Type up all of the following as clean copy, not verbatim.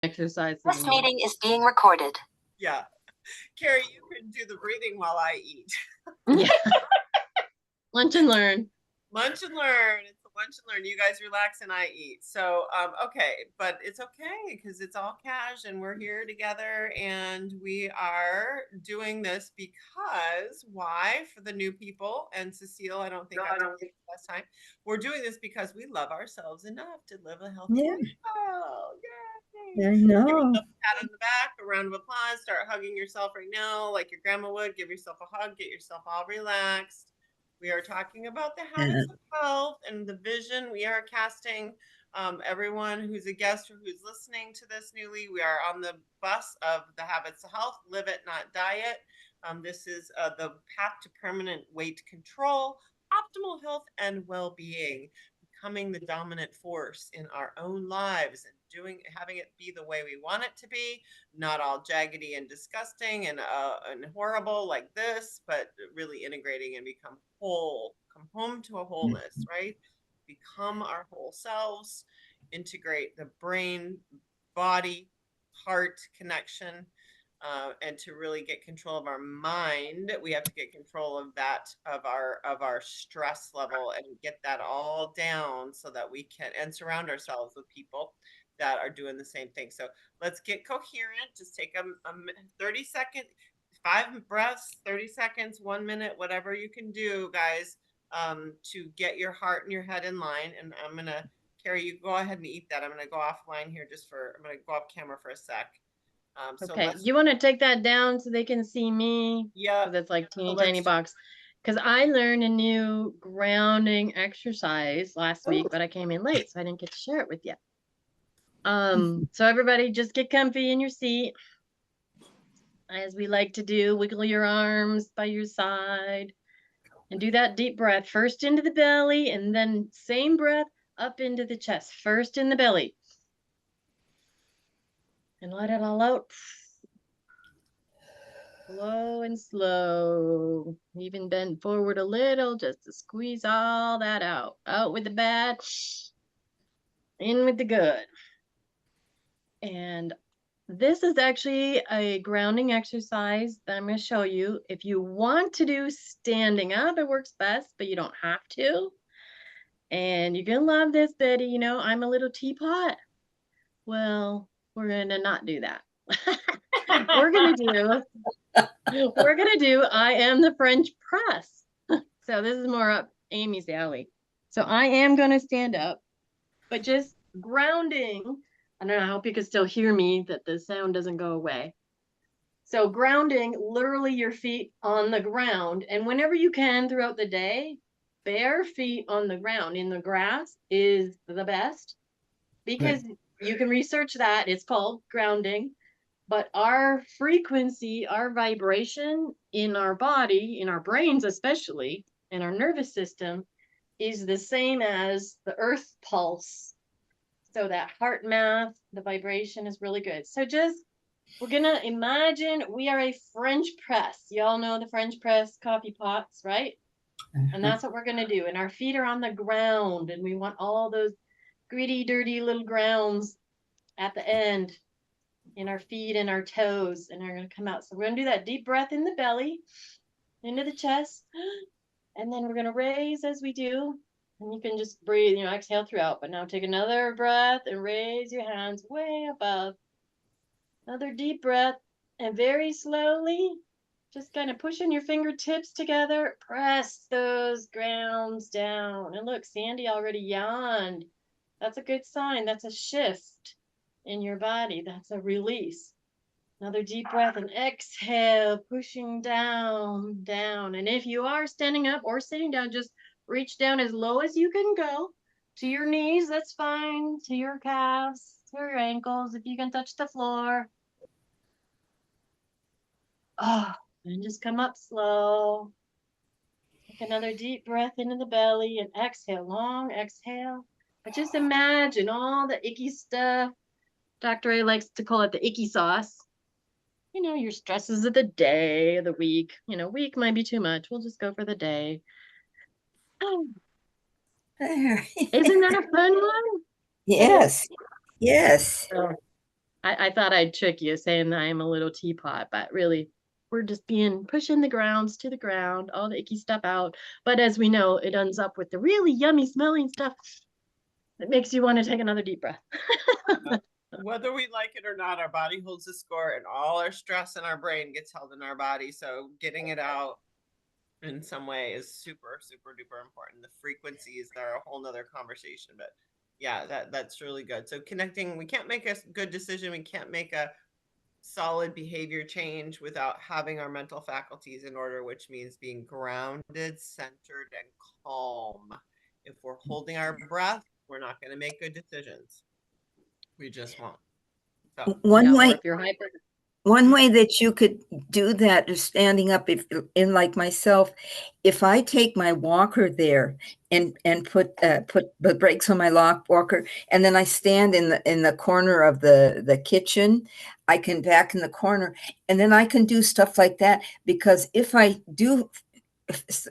exercise. This meeting is being recorded. Yeah. Carrie, you can do the breathing while I eat. Yeah. Lunch and learn. Lunch and learn. It's a lunch and learn. You guys relax and I eat. So, okay, but it's okay because it's all cash and we're here together and we are doing this because why? For the new people and Cecile, I don't think I told you last time. We're doing this because we love ourselves enough to live a healthy lifestyle. Yay! I Give know. yourself a pat on the back, a round of applause. Start hugging yourself right now, like your grandma would. Give yourself a hug. Get yourself all relaxed. We are talking about the habits of health and the vision we are casting. Everyone who's a guest or who's listening to this newly, we are on the bus of the habits of health. Live it, not diet. This is the path to permanent weight control, optimal health, and well-being. Becoming the dominant force in our own lives and having it be the way we want it to be, not all jaggedy and disgusting and horrible like this, but really integrating and become whole, come home to a wholeness, right? Become our whole selves, integrate the brain, body, heart connection, and to really get control of our mind, we have to get control of that, of our stress level and get that all down so that we can, and surround ourselves with people that are doing the same thing. So let's get coherent. Just take a 30 second, 5 breaths, 30 seconds, 1 minute, whatever you can do, guys, to get your heart and your head in line. And I'm going to, Carrie, you go ahead and eat that. I'm going to go offline here I'm going to go off camera for a sec. Okay, you want to take that down so they can see me? Yeah. Because it's like tiny box. Because I learned a new grounding exercise last week, but I came in late, so I didn't get to share it with you. So everybody just get comfy in your seat. As we like to do, wiggle your arms by your side and do that deep breath. First into the belly and then same breath up into the chest. First in the belly. And let it all out. Slow and slow. Even bend forward a little just to squeeze all that out. Out with the bad, in with the good. And this is actually a grounding exercise that I'm going to show you. If you want to do standing up, it works best, but you don't have to. And you're going to love this, Betty. You know, I'm a little teapot. Well, we're going to not do that. We're going to do, I am the French press. So this is more up Amy's alley. So I am going to stand up, but just grounding. I don't know, I hope you can still hear me, that the sound doesn't go away. So grounding, literally your feet on the ground. And whenever you can throughout the day, bare feet on the ground in the grass is the best, because you can research that. It's called grounding. But our frequency, our vibration in our body, in our brains especially, in our nervous system, is the same as the earth pulse. So that heart math, the vibration is really good. So just, we're going to imagine we are a French press. Y'all know the French press coffee pots, right? And that's what we're going to do. And our feet are on the ground. And we want all those gritty, dirty little grounds at the end in our feet and our toes. And are going to come out. So we're going to do that deep breath in the belly, into the chest. And then we're going to raise as we do. And you can just breathe, you know, exhale throughout. But now take another breath and raise your hands way above. Another deep breath. And very slowly, just kind of pushing your fingertips together. Press those grounds down. And look, Sandy already yawned. That's a good sign. That's a shift in your body. That's a release. Another deep breath and exhale, pushing down, down. And if you are standing up or sitting down, just reach down as low as you can go to your knees. That's fine. To your calves, to your ankles, if you can touch the floor. Oh, and just come up slow. Take another deep breath into the belly and exhale, long exhale. But just imagine all the icky stuff. Dr. A likes to call it the icky sauce. You know, your stresses of the day, the week. You know, week might be too much. We'll just go for the day. Oh. Isn't that a fun one? Yes. Yes. I thought I'd trick you saying that I'm a little teapot, but really we're just pushing the grounds to the ground, all the icky stuff out. But as we know, it ends up with the really yummy smelling stuff that makes you want to take another deep breath. Whether we like it or not, our body holds the score, and all our stress in our brain gets held in our body. So getting it out in some way is super, super duper important. The frequencies are a whole nother conversation, but yeah, that's really good. So connecting, we can't make a good decision. We can't make a solid behavior change without having our mental faculties in order, which means being grounded, centered, and calm. If we're holding our breath, we're not going to make good decisions. We just won't. So Yeah, One or way, if you're hyper. one way that you could do that is standing up. If in like myself, if I take my walker there and put the brakes on my walker, and then I stand in the corner of the kitchen, I can back in the corner, and then I can do stuff like that, because if I do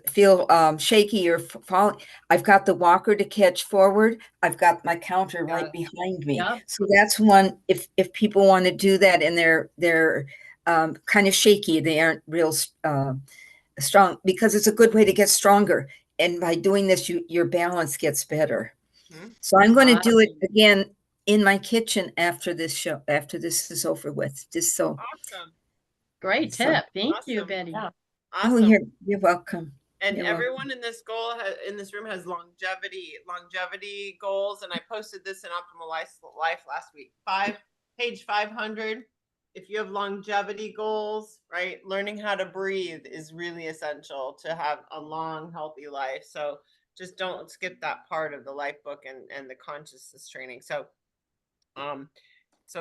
feel shaky or falling, I've got the walker to catch forward. I've got my counter right behind me. Yep. So that's one. If people want to do that and they're kind of shaky, they aren't real strong, because it's a good way to get stronger. And by doing this, your balance gets better. Mhm. So I'm going to do it Awesome. again in my kitchen after this show, after this is over with. Just so. Awesome. Great So, tip. Thank you, Awesome. Betty. oh, Awesome. you're welcome. And You're everyone in this in this room has longevity goals. And I posted this in Optimal Life last week. Page 500. If you have longevity goals, right, learning how to breathe is really essential to have a long, healthy life. So just don't skip that part of the life book and the consciousness training. So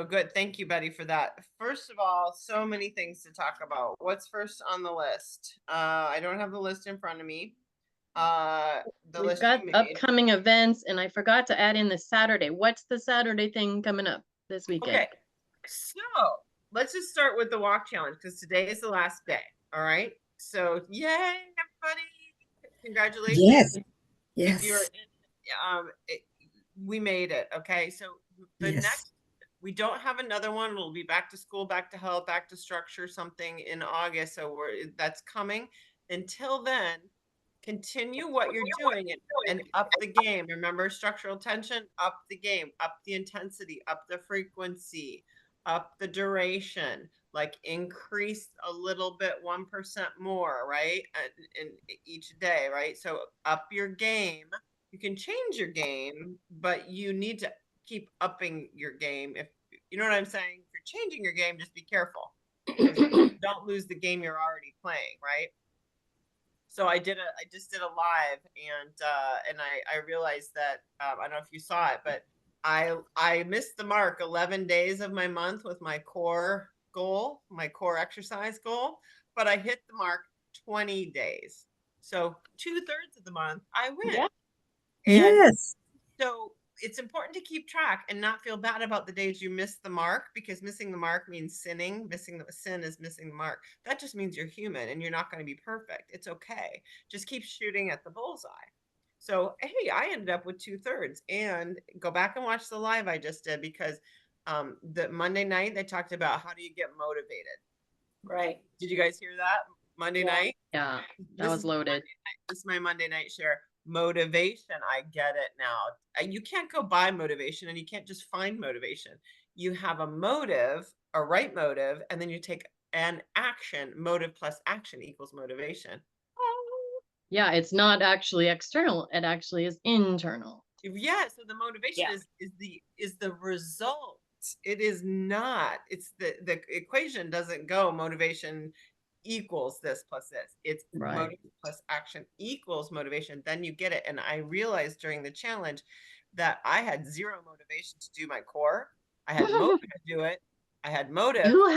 good. Thank you, Betty, for that. First of all, so many things to talk about. What's first on the list? I don't have the list in front of me. The We've list got you made. upcoming events, and I forgot to add in the Saturday. What's the Saturday thing coming up this weekend? Okay. So let's just start with the walk challenge, because today is the last day. All right. So yay, everybody. Congratulations. Yes. If you're we made it. Okay. So the next, we don't have another one. We'll be back to school, back to health, back to structure, something in August. So that's coming. Until then, continue what you're doing and up the game. Remember, structural tension, up the game, up the intensity, up the frequency, up the duration, like increase a little bit, 1% more, right? In each day, right? So up your game. You can change your game, but you need to keep upping your game. If you know what I'm saying, if you're changing your game, just be careful. Don't lose the game you're already playing, right? So I just did a live, and I realized that I don't know if you saw it, but I missed the mark 11 days of my month with my core goal, my core exercise goal, but I hit the mark 20 days. So 2/3 of the month I win. Yeah. And Yes. so it's important to keep track and not feel bad about the days you missed the mark, because missing the mark means sinning. Sin is missing the mark. That just means you're human and you're not going to be perfect. It's okay. Just keep shooting at the bullseye. So, hey, I ended up with 2/3, and go back and watch the live I just did, because the Monday night they talked about how do you get motivated. Right. Did you guys hear that Monday night? Yeah, that was loaded. This is my Monday night share. Motivation, I get it now. You can't go buy motivation, and you can't just find motivation. You have a motive, a right motive, and then you take an action. Motive plus action equals motivation. Yeah, it's not actually external. It actually is internal. Yeah, so the motivation is the result. It is not. It's the equation doesn't go motivation equals this plus this. It's Right. motivation plus action equals motivation. Then you get it. And I realized during the challenge that I had zero motivation to do my core. I had motive to do it. I had motive. You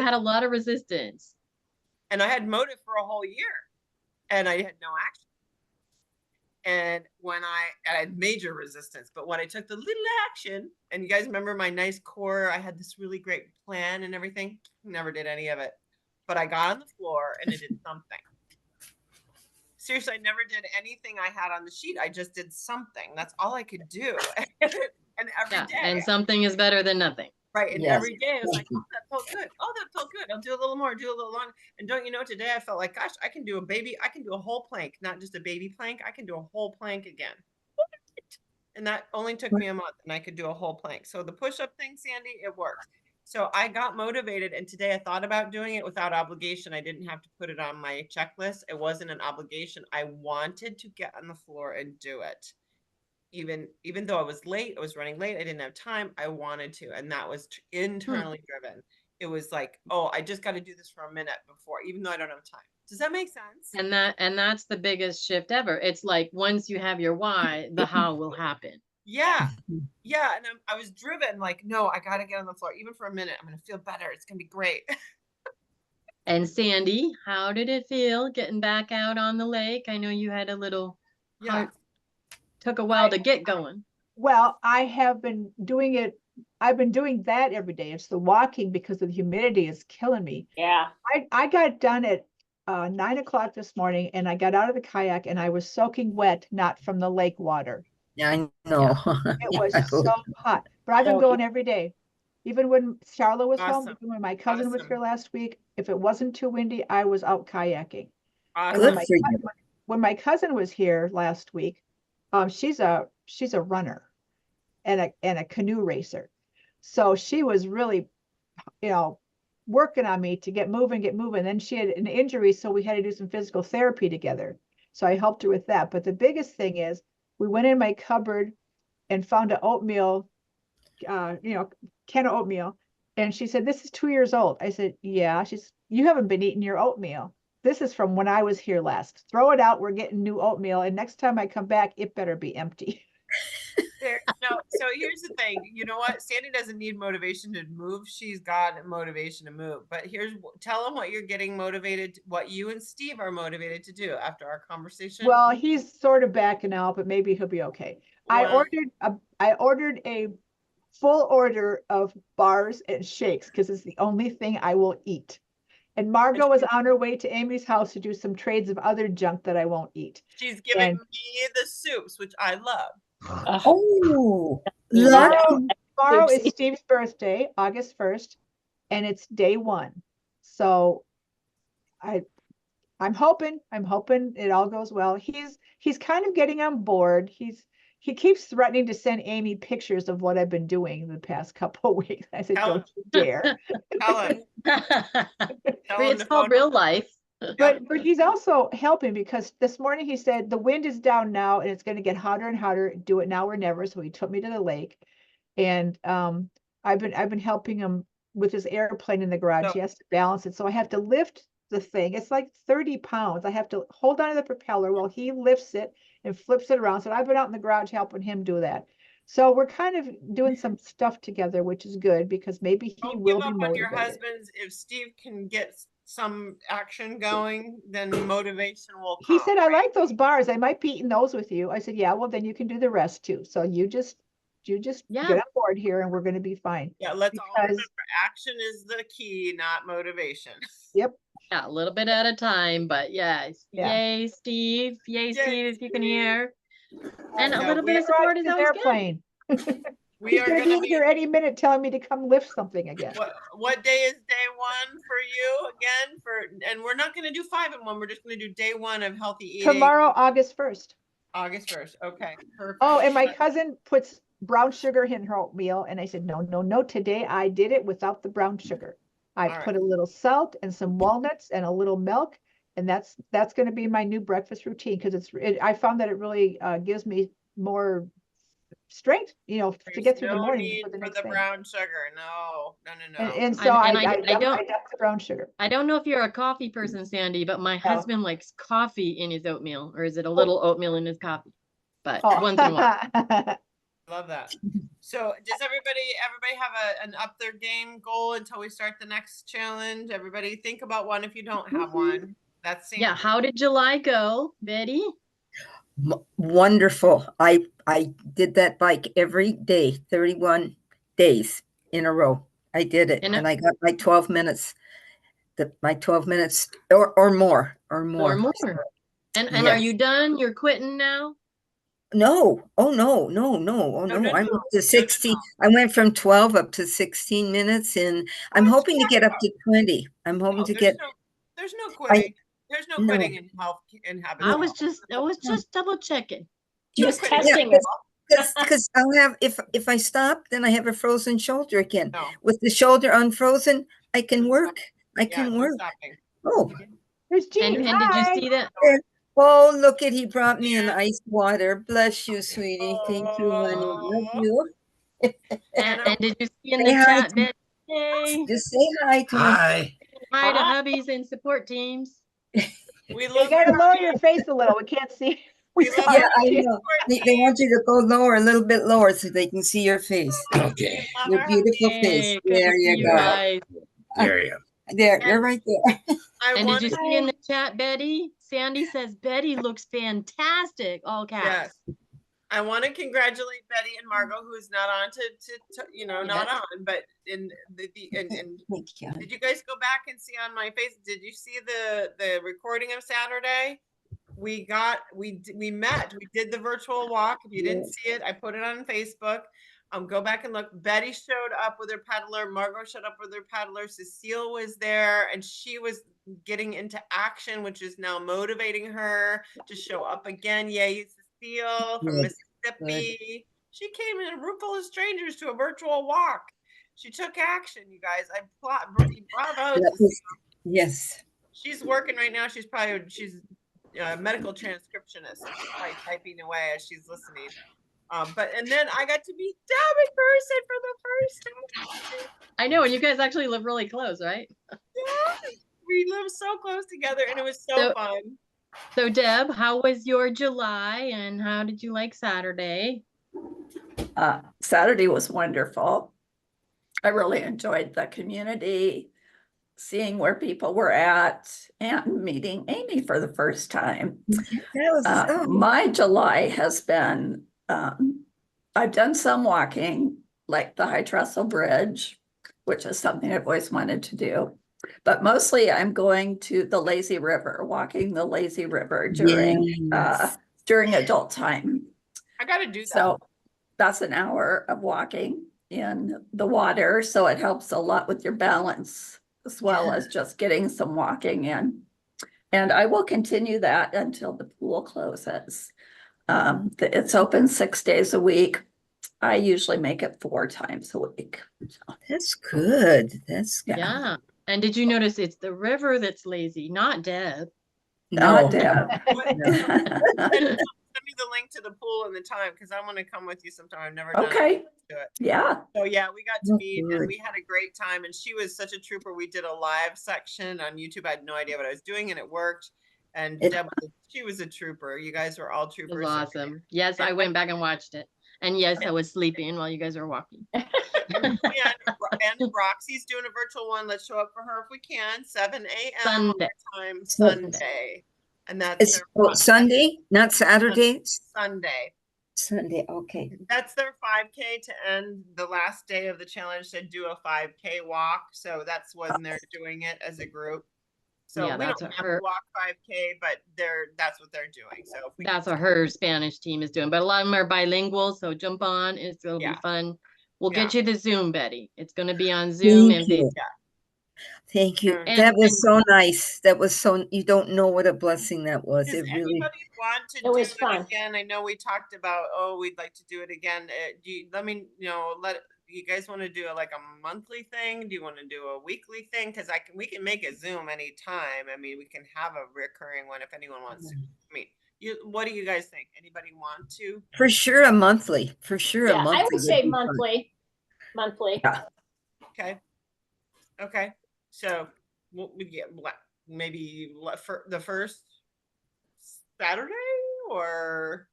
had a lot of resistance. And I had motive for a whole year. And I had no action. And I had major resistance, but when I took the little action, and you guys remember my nice core, I had this really great plan and everything, never did any of it. But I got on the floor and it did something. Seriously, I never did anything I had on the sheet. I just did something. That's all I could do. And every day. And something is better than nothing. Right. And Yes. every day I was like, oh, that felt good. Oh, that felt good. I'll do a little more, do a little longer. And don't you know, today I felt like, gosh, I can do a whole plank, not just a baby plank. I can do a whole plank again. And that only took me a month and I could do a whole plank. So the push-up thing, Sandy, it works. So I got motivated, and today I thought about doing it without obligation. I didn't have to put it on my checklist. It wasn't an obligation. I wanted to get on the floor and do it. Even though I was late, I was running late, I didn't have time, I wanted to, and that was internally driven. It was like, oh, I just got to do this for a minute before, even though I don't have time. Does that make sense? And that's the biggest shift ever. It's like once you have your why, the how will happen. Yeah. Yeah. And I was driven, like, no, I got to get on the floor, even for a minute. I'm going to feel better. It's going to be great. And Sandy, how did it feel getting back out on the lake? I know you had a little Yeah. took a while to get going. Well, I have been doing it. I've been doing that every day. It's the walking because of the humidity is killing me. Yeah. I got done at 9 o'clock this morning, and I got out of the kayak and I was soaking wet, not from the lake water. Yeah, I know. It was Yeah, so hot. But I've been Oh, going every day. Even when Charlotte was home, Awesome. even when my cousin was Awesome. here last week, if it wasn't too windy, I was out kayaking. And Good Awesome. for you. when my cousin was here last week, she's a runner and a canoe racer. So she was really, working on me to get moving. Then she had an injury, so we had to do some physical therapy together. So I helped her with that. But the biggest thing is we went in my cupboard and found an oatmeal, can of oatmeal. And she said, "This is 2 years old." I said, "Yeah." She's, "You haven't been eating your oatmeal. This is from when I was here last. Throw it out. We're getting new oatmeal. And next time I come back, it better be empty." So here's the thing. You know what? Sandy doesn't need motivation to move. She's got motivation to move. But tell them what you're getting motivated, what you and Steve are motivated to do after our conversation. Well, he's sort of backing out, but maybe he'll be okay. I ordered a full order of bars and shakes because it's the only thing I will eat. And Margot was on her way to Amy's house to do some trades of other junk that I won't eat. She's giving And- me the soups, which I love. Oh, Tomorrow is Steve's birthday, August 1st, and it's day 1. So I'm hoping it all goes well. He's kind of getting on board. He keeps threatening to send Amy pictures of what I've been doing the past couple of weeks. I said, "Don't you dare." Tell him. It's called real life. But he's also helping because this morning he said the wind is down now and it's going to get hotter and hotter. Do it now or never. So he took me to the lake, and I've been helping him with his airplane in the garage. So- He has to balance it, so I have to lift the thing. It's like 30 pounds. I have to hold on to the propeller while he lifts it and flips it around. So I've been out in the garage helping him do that. So we're kind of doing some stuff together, which is good because maybe he Don't will give be up on your motivated. husband's. If Steve can get some action going, then motivation will He come. said, "I like those bars. I might be eating those with you." I said, "Yeah, well, then you can do the rest too. So you just Yeah. get on board here and we're going to be fine." Yeah, let's all Because- remember action is the key, not motivation. Yep. Yeah, a little bit at a time, but yes. Yeah. Yay, Steve. Yay, Steve, if you can hear. And a Yeah, little we bit of support is His always good. airplane. We He's are going to going to be be. here any minute telling me to come lift something again. What day is day 1 for you again? And we're not going to do 5 in 1. We're just going to do day 1 of healthy eating. Tomorrow, August 1st. August 1st. Okay, perfect. Oh, and my cousin puts brown sugar in her oatmeal. And I said, no, today I did it without the brown sugar. I All put a little salt and some walnuts and a little milk. And that's going to be my new breakfast routine because I found that it really gives me more strength, to There's get through the no morning need for the for next the thing. brown sugar. No. And so I don't- dumped the brown sugar. I don't know if you're a coffee person, Sandy, but my husband likes coffee in his oatmeal, or is it a Oh. little oatmeal in his coffee? But Oh. once in a while. Love that. So does everybody have an up their game goal until we start the next challenge? Everybody think about one if you don't have one. That's Yeah, how did July go, Betty? wonderful. I did that bike every day, 31 days in a row. I did it, and I got my 12 minutes. My 12 minutes or more. Or more. And are you done? You're quitting now? No. Oh, no. Oh, No, no. I'm up to no. 16. I went from 12 up to 16 minutes, and I'm What's hoping to get up to 20. I'm hoping No, to get, there's no I, quitting. There's no no. quitting in health in habits I of was health. just double checking. No Just quitting. Yeah, testing it. because I'll have, if I stop, then I have a frozen shoulder again. No. With the shoulder unfrozen, I can There's work. I Yeah, can no work. stopping. Oh, There's Jean. And did you Hi. see that? there. Oh, look at, he brought me an Yeah. ice water. Bless you, sweetie. Thank you, honey. Love Oh, you. And did you see in Say the hi chat, to, Betty? Hey, just say hi to him. Hi. hi to hubbies and support teams. we You love gotta our lower your face a little. We can't see. We love Yeah, our I know. support They team. want you to go lower, a little bit lower, so they can see your face. We Okay. love Your our beautiful hubby. face. Hey, good to There see you you go. guys. There you go. There, you're right there. I And want did you to see in the chat, Betty? Sandy says Betty looks fantastic. All caps. Yes. I want to congratulate Betty and Margot, who is not on not on, but in and Thank you. did you guys go back and see on my face? Did you see the recording of Saturday? We met. We did the virtual walk. If you didn't see it, I put it on Facebook. Go back and look. Betty showed up with her peddler. Margot showed up with her peddler. Cecile was there, and she was getting into action, which is now motivating her to show up again. Yay, Cecile from Good, Mississippi. She came in a room full of strangers to a virtual walk. She took action, you guys. Bravo. Yes. She's working right now. She's a medical transcriptionist. She's probably typing away as she's listening. And then I got to meet Deb in person for the first time. I know, and you guys actually live really close, right? Yeah, we live so close together, and it was so fun. So Deb, how was your July, and how did you like Saturday? Saturday was wonderful. I really enjoyed the community, seeing where people were at, and meeting Amy for the first time. That was, My July has been, I've done some walking, like the High Trestle Bridge, which is something I've always wanted to do. But mostly I'm going to the lazy river, walking the lazy river during adult time. I got to do that. So that's an hour of walking in the water. So it helps a lot with your balance, as well as just getting some walking in. And I will continue that until the pool closes. It's open 6 days a week. I usually make it 4 times a week. So, That's good. That's good. Yeah. And did you notice it's the river that's lazy, not Deb? not Deb. Send me the link to the pool and the time, because I want to come with you sometime. I've never done Okay. it. Do it. Yeah. So yeah, we got to Oh, meet good. and we had a great time. And she was such a trooper. We did a live section on YouTube. I had no idea what I was doing, and it worked. And Deb, she was a trooper. You guys were all It troopers. was awesome. Yes, I went back and watched it. And yes, I was sleeping while you guys were walking. And Roxy's doing a virtual one. Let's show up for her if we can. 7 a.m. Sunday. time Sunday. And that's It's Sunday, not Saturday. Sunday. Sunday. Okay. That's their 5K to end the last day of the challenge, to do a 5K walk. So that's when they're doing it as a group. So Yeah, we that's don't what have her- to walk 5K, but that's what they're doing. So if we That's what her Spanish team is doing. But a lot of them are bilingual, so jump on. It's gonna Yeah. be fun. We'll Yeah. get you the Zoom, Betty. It's gonna be on Zoom Thank and you. Facebook. Thank you. And- That was so nice. That was so, you don't know what a blessing that was. Does It really, anybody want to It do was it fun. again? I know we talked about, we'd like to do it again. Let me let you guys want to do like a monthly thing? Do you want to do a weekly thing? Because we can make a Zoom anytime. I mean, we can have a recurring one if anyone wants to. I mean, what do you guys think? Anybody want to? for sure a monthly. For sure a Yeah, monthly. I would say be fun. monthly. Yeah. Okay. So we get maybe for the first Saturday, or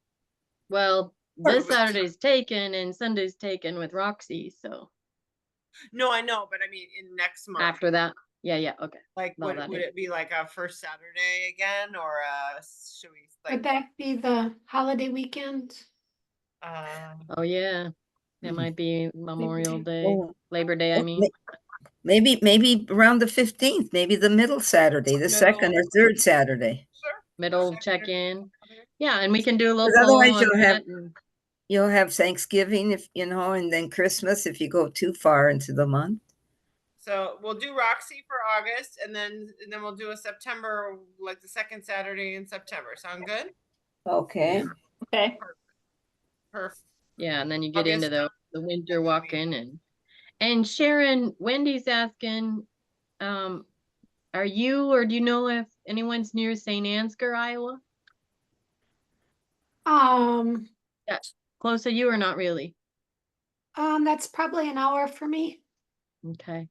Well, Or this was- Saturday's taken and Sunday's taken with Roxy. So no, I know, but I mean in next month. after that, yeah, okay. Like, No, would that would makes- it be like a first Saturday again, or should we like? Would that be the holiday weekend? Oh yeah. It Mhm. might be Memorial Day, Oh, Labor Day, I oh, mean. maybe around the 15th, maybe the middle Saturday, the second or third Saturday. Sure. Middle Second or check-in. Saturday. Yeah, and we can do a little 'Cause otherwise poll on you'll have- that. And You'll have Thanksgiving if, and then Christmas if you go too far into the month. So we'll do Roxy for August, and then we'll do a September, like the second Saturday in September. Sound good? Okay. Okay. Perfect. yeah, and then you get into August, the winter walking and Sharon, Wendy's asking, are you or do you know if anyone's near St. Ansgar, Iowa? Um, Yeah, close to you or not really? that's probably an hour for me, Okay.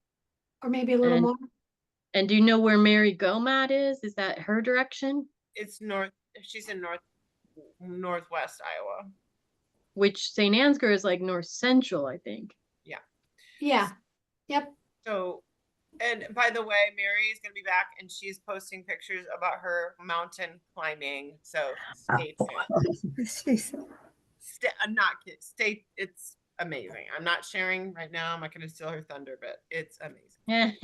or maybe a little And more. and do you know where Mary Gomat is? Is that her direction? It's north. She's in northwest Iowa. Which St. Ansgar is like north central, I think. Yeah, yep. So, and by the way, Mary is going to be back, and she's posting pictures about her mountain climbing. So stay tuned. Not kidding. Stay. It's amazing. I'm not sharing right now. I'm not going to steal her thunder, but it's amazing.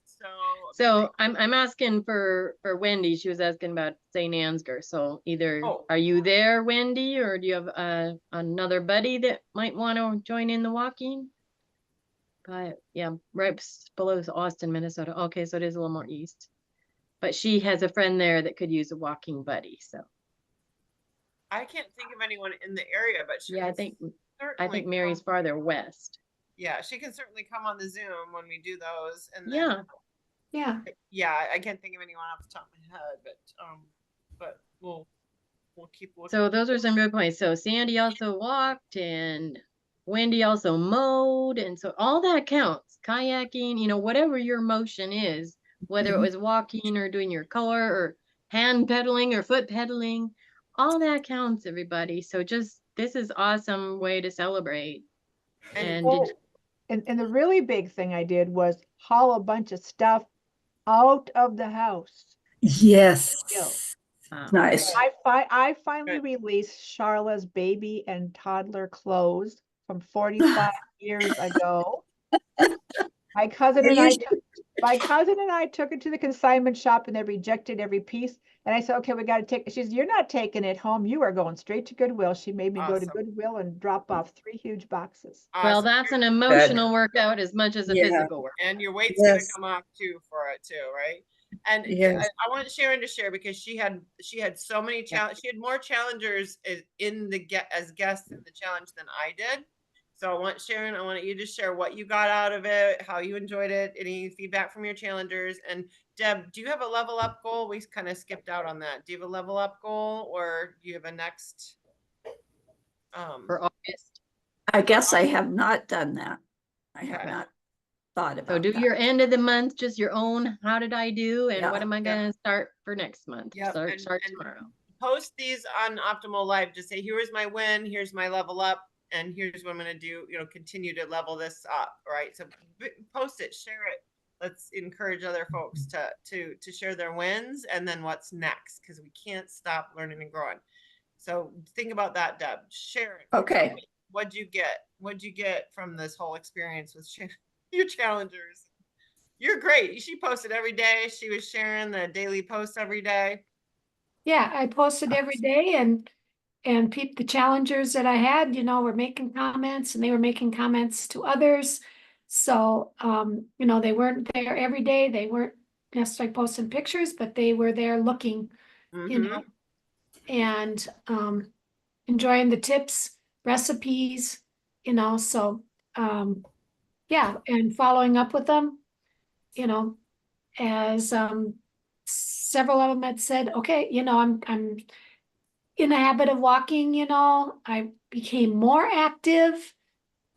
So So I'm asking for Wendy. She was asking about St. Ansgar. So either Oh. are you there, Wendy, or do you have another buddy that might want to join in the walking? But yeah, right below Austin, Minnesota. Okay, so it is a little more east. But she has a friend there that could use a walking buddy. So I can't think of anyone in the area, but she yeah, I can think certainly Mary's come. farther west. Yeah, she can certainly come on the Zoom when we do those. And Yeah. then, Yeah, I can't think of anyone off the top of my head, but we'll keep looking. So those are some good points. So Sandy also walked and Wendy also mowed. And so all that counts. Kayaking, whatever your motion is, whether it was walking or doing your color or hand pedaling or foot pedaling, all that counts, everybody. So this is awesome way to celebrate. And Oh, and the really big thing I did was haul a bunch of stuff out of the house. Yes. Nice. I finally Good. released Charla's baby and toddler clothes from 45 years ago. My cousin and I took it to the consignment shop and they rejected every piece. And I said, okay, we got to take it. She said, you're not taking it home. You are going straight to Goodwill. She made me go to Awesome. Goodwill and drop off 3 huge boxes. well, Awesome. that's an emotional workout as much as a Yeah. physical work. And your weight's gonna Yes. come off too for it too, right? And Yes. I want Sharon to share because she had so many Yeah. she had more challengers as guests in the challenge than I did. So I want Sharon, I want you to share what you got out of it, how you enjoyed it, any feedback from your challengers. And Deb, do you have a level up goal? We kind of skipped out on that. Do you have a level up goal or do you have a next For August. I guess I have not done that. I have Okay. not thought So about do that. your end of the month, just your own, how did I do? And Yeah. what am I gonna start for next month? Yep, Start and tomorrow. post these on Optimal Life. Just say, here's my win, here's my level up, and here's what I'm going to do, continue to level this up. Right. So post it, share it. Let's encourage other folks to share their wins and then what's next, because we can't stop learning and growing. So think about that, Deb. Share it. Okay. What'd you get? What'd you get from this whole experience with your challengers? You're great. She posted every day. She was sharing the daily posts every day. yeah, I posted every day and the challengers that I had, were making comments and they were making comments to others. So, they weren't there every day. They weren't necessarily posting pictures, but they were there looking, Mhm. and enjoying the tips, recipes, so yeah, and following up with them, as several of them had said, okay, I'm in the habit of walking, I became more active.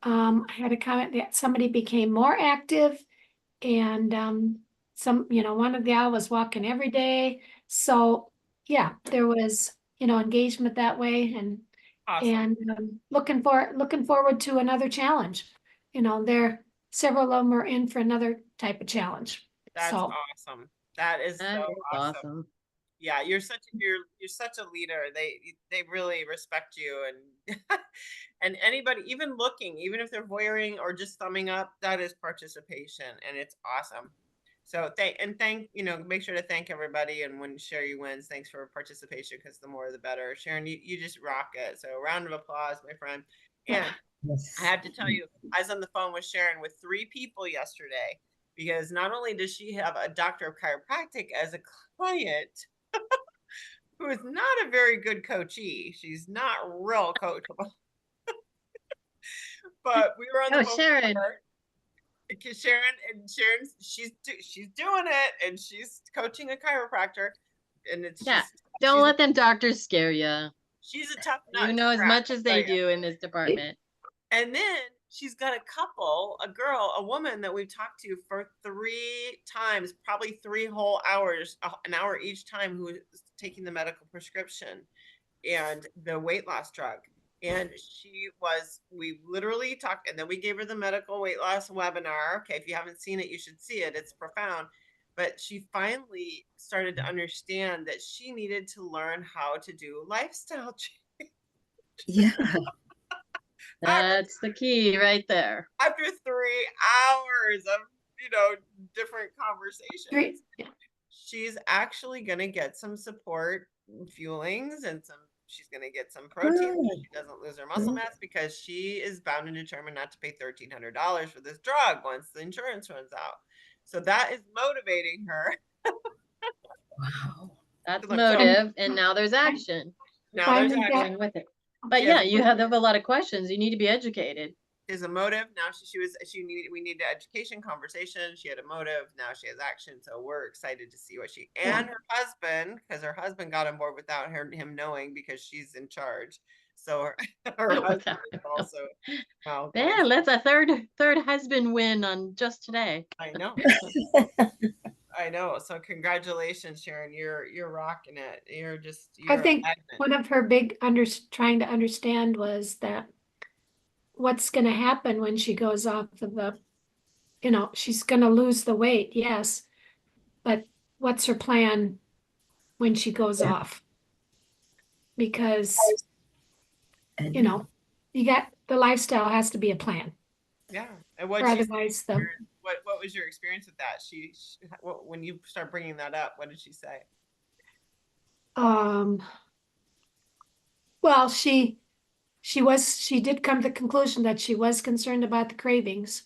I had a comment that somebody became more active, and one of the gal was walking every day. So yeah, there was, engagement that way, and Awesome. looking forward to another challenge. Several of them are in for another type of challenge. That's So awesome. That is That so is awesome. awesome. Yeah, you're such a leader. They really respect you, and and anybody even looking, even if they're voyeuring or just thumbing up, that is participation, and it's awesome. So make sure to thank everybody. And when Sherry wins, thanks for participation, because the more the better. Sharon, you just rock it. So round of applause, my friend. And I have to tell you, I was on the phone with Sharon with 3 people yesterday, because not only does she have a doctor of chiropractic as a client, who is not a very good coachee. She's not real coachable. But we were on the Oh, phone Sharon. with her. Sharon, she's doing it, and she's coaching a chiropractor, and it's Yeah. just Don't let them doctors scare you. she's a tough nut You to know as crack, much I as tell they ya. do in this department. And then she's got a woman that we've talked to for 3 times, probably 3 whole hours, an hour each time, who is taking the medical prescription and the weight loss drug. And we literally talked, and then we gave her the medical weight loss webinar. Okay, if you haven't seen it, you should see it. It's profound. But she finally started to understand that she needed to learn how to do lifestyle change. Yeah. That's the key right there. After 3 hours of, different conversations, she's actually going to get some support fuelings, and she's going to get some protein so she doesn't lose her muscle mass, because she is bound and determined not to pay $1,300 for this drug once the insurance runs out. So that is motivating her. Wow. That's Look, motive, and now there's action. now there's Finally got- action. Going with it. But She yeah, has- you have a lot of questions. You need to be educated. Is a motive. Now we needed education conversation. She had a motive. Now she has action. So we're excited to see what and her husband, because her husband got on board without him knowing, because she's in charge. So her husband is also, well, Yeah, that's a third husband win on just today. I know. I know. So congratulations, Sharon. You're rocking it. You're I think magnet. one of her big trying to understand was that what's going to happen when she goes off of she's going to lose the weight, yes, but what's her plan when she goes off? Because, And you got the lifestyle has to be a plan, Yeah. And or otherwise what was your experience with that? When you start bringing that up, what did she say? well, she did come to the conclusion that she was concerned about the cravings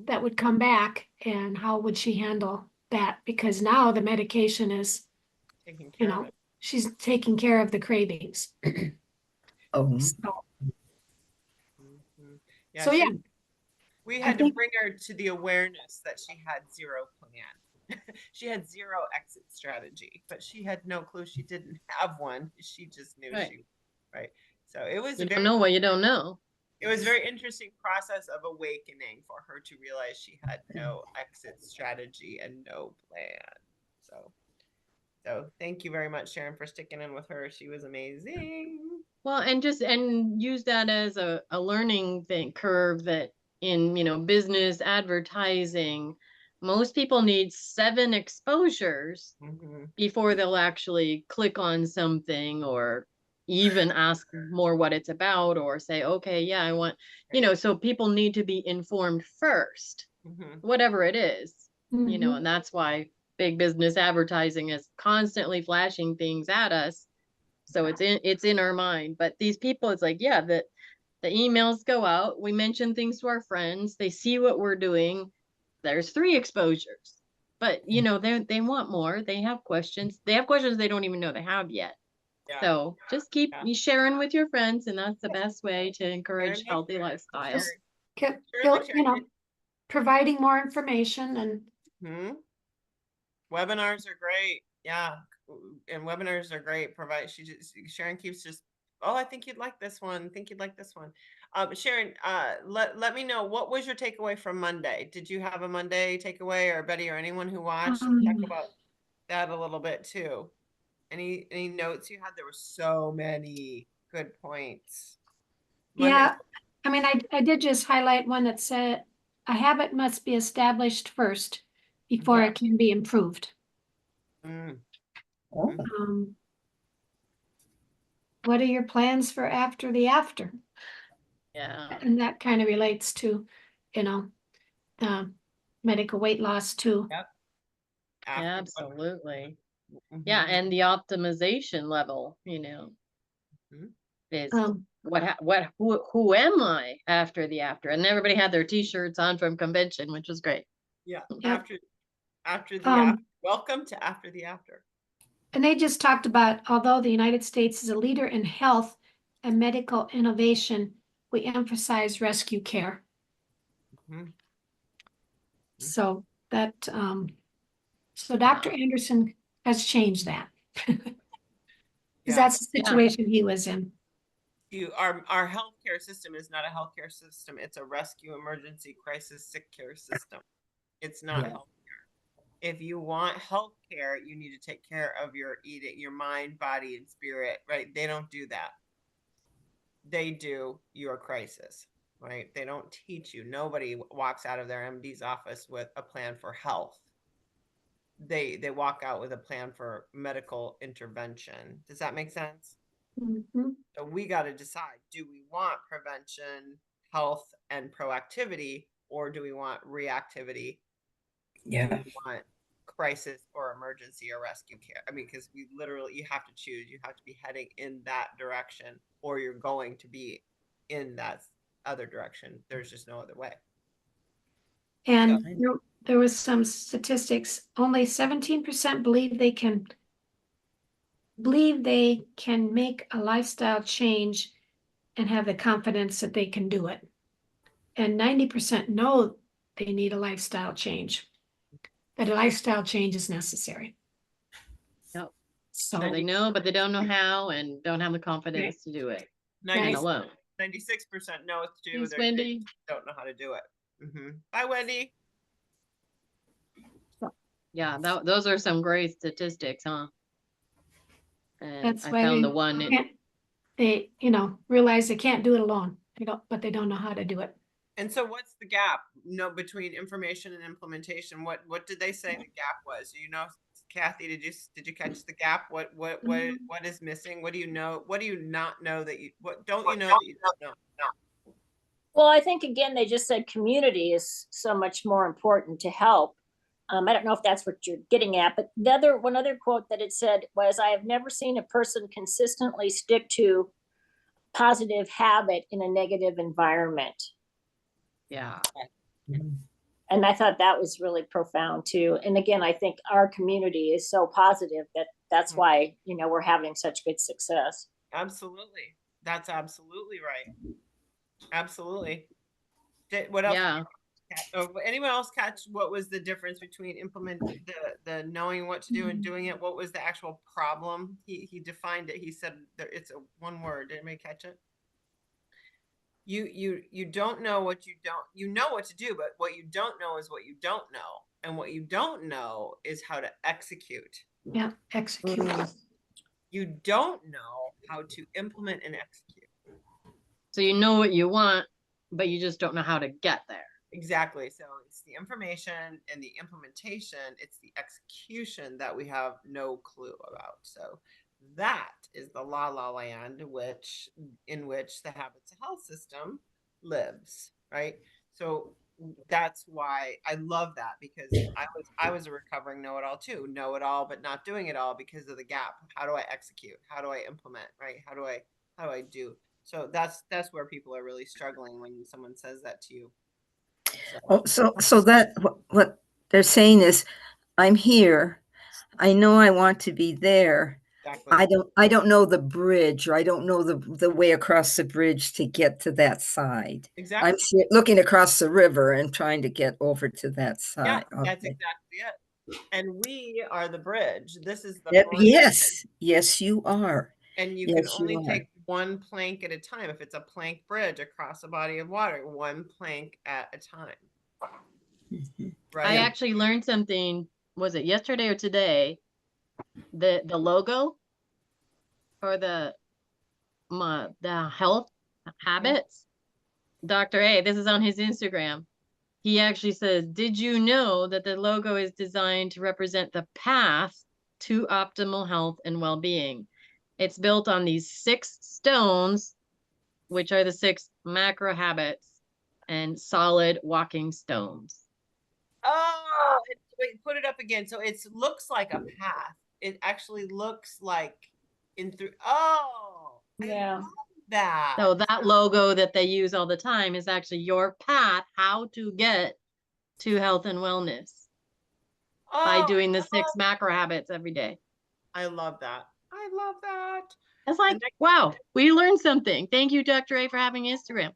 that would come back, and how would she handle that? Because now the medication is, Taking care of it. she's taking care of the cravings. oh, So, Yeah, So, yeah. we I had to think- bring her to the awareness that she had zero plan. She had zero exit strategy, but she had no clue she didn't have one. She just knew Right. right. So it was You don't know what you don't know. it was a very interesting process of awakening for her to realize she had no exit strategy and no plan. So thank you very much, Sharon, for sticking in with her. She was amazing. Well, and use that as a learning curve that in business advertising, most people need 7 exposures before they'll actually click on something, or even ask more what it's about, or say, okay, yeah, I want, so people need to be informed first, whatever it is, and that's why big business advertising is constantly flashing things at us. So it's in our mind. But these people, it's like, yeah, the emails go out, we mention things to our friends, they see what we're doing, there's 3 exposures. But they want more, they have questions they don't even know they have yet. Yeah. So just keep sharing with your friends, and that's the best way to encourage healthy lifestyles. Providing more information and webinars are great. Yeah. And webinars are great. Sharon keeps just, oh, I think you'd like this one. I think you'd like this one. Sharon, let me know, what was your takeaway from Monday? Did you have a Monday takeaway, or Betty, or anyone who watched? Talk about that a little bit too. Any notes you had? There were so many good points. Yeah, I mean, I did just highlight one that said a habit must be established first before it can be improved. What are your plans for after the after? Yeah. And that kind of relates to, medical weight loss too. Yep. after what- Absolutely. Mhm. Yeah, and the optimization level, Mhm. is Um, who am I after the after? And everybody had their t-shirts on from convention, which was great. Yeah, Yep. after the after. um, Welcome to after the after. and they just talked about, although the United States is a leader in health and medical innovation, we emphasize rescue care. Mhm. So that, so Dr. Anderson has changed that. Because Yeah. that's the Yeah. situation he was in. Our healthcare system is not a healthcare system. It's a rescue, emergency, crisis, sick care system. It's not Yeah. healthcare. If you want healthcare, you need to take care of your eating, your mind, body, and spirit, right? They don't do that. They do your crisis, right? They don't teach you. Nobody walks out of their MD's office with a plan for health. They walk out with a plan for medical intervention. Does that make sense? Mhm. So we got to decide, do we want prevention, health, and proactivity, or do we want reactivity? Do Yeah. we want crisis or emergency or rescue care? I mean, because you have to choose. You have to be heading in that direction, or you're going to be in that other direction. There's just no other way. And So- there was some statistics, only 17% believe they can make a lifestyle change and have the confidence that they can do it. And 90% know they need a lifestyle change, that a lifestyle change is necessary. Yep. So, So they know, but they don't know how and don't have the confidence to do it. And Right. alone. 96% know what to do. Thanks, They Wendy. don't know how to do it. Bye, Wendy. Yeah, those are some great statistics, huh? And that's I why found the one. they realize they can't do it alone. But they don't know how to do it. And so what's the gap between information and implementation? What did they say the gap was? Kathy, did you catch the gap? What is missing? What do you know? What do you not know what don't you know that you don't know? Well, I think again, they just said community is so much more important to help. I don't know if that's what you're getting at, but one other quote that it said was, "I have never seen a person consistently stick to positive habit in a negative environment." Yeah. And I thought that was really profound too. And again, I think our community is so positive that's why, we're having such good success. Absolutely. That's absolutely right. Absolutely. What else? Yeah. Anyone else catch what was the difference between the knowing what to do and doing it? What was the actual problem? He defined it. He said it's one word. Did anybody catch it? You don't know what you know what to do, but what you don't know is what you don't know. And what you don't know is how to execute. Yeah, execute. You don't know how to implement and execute. So you know what you want, but you just don't know how to get there. Exactly. So it's the information and the implementation, it's the execution that we have no clue about. So that is the la la land in which the habits of health system lives, right? So that's why I love that, because I was a recovering know-it-all too, know-it-all but not doing it all because of the gap. How do I execute? How do I implement? Right? How do I do? So that's where people are really struggling when someone says that to you. So that what they're saying is, I'm here. I know I want to be there. Exactly. I don't know the bridge, or I don't know the way across the bridge to get to that side. Exactly. I'm looking across the river and trying to get over to that side. Yeah, that's exactly it. And we are the bridge. This is the Yes, yes, you are. and you Yes, can only you are. take one plank at a time. If it's a plank bridge across a body of water, one plank at a time. Mhm. Right. I actually learned something, was it yesterday or today? The logo for the health habits. Dr. A, this is on his Instagram. He actually says, "Did you know that the logo is designed to represent the path to optimal health and well-being? It's built on these 6 stones, which are the 6 macro habits and solid walking stones." Oh, wait, put it up again. So it looks like a path. It actually looks like in through. Oh, I Yeah. love that. So that logo that they use all the time is actually your path, how to get to health and wellness by Oh, doing the 6 macro habits every day. I love that. I love that. It's like, wow, we learned something. Thank you, Dr. A, for having Instagram.